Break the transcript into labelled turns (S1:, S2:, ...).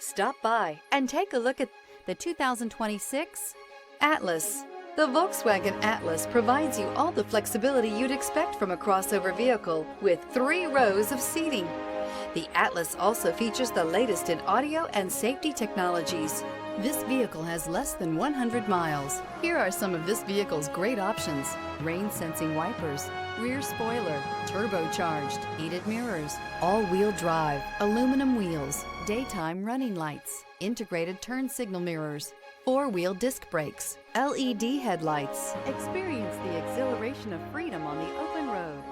S1: Stop by and take a look at the 2026 Atlas. The Volkswagen Atlas provides you all the flexibility you'd expect from a crossover vehicle with 3 rows of seating. The Atlas also features the latest in audio and safety technologies. This vehicle has less than 100 miles. Here are some of this vehicle's great options: rain-sensing wipers, rear spoiler, turbocharged, heated mirrors, all-wheel drive, aluminum wheels, daytime running lights, integrated turn signal mirrors, 4-wheel disc brakes, LED headlights. Experience the exhilaration of freedom on the open road.